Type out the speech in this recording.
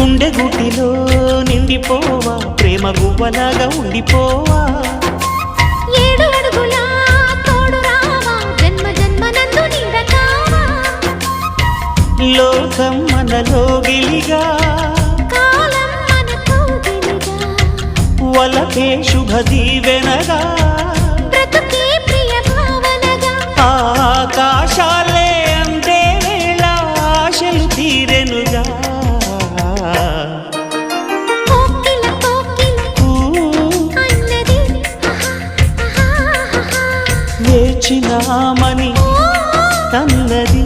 గుండె గుటిలో నిండిపోవా ప్రేమ గువ్వలాగా ఉండిపోవా 7 అడుగుల తోడు రావా జన్మ జన్మ నందు నీడకావా లోకం మనలో గిలిగా కాలం మనకు గిలిగా వలపే శుభ దీవెనగా బ్రతుకే ప్రియ భావనగా ఆకాశాలే అందే వేళ ఆశలు తీరెనుగా కోకిల అన్నది వేచినామని అన్నది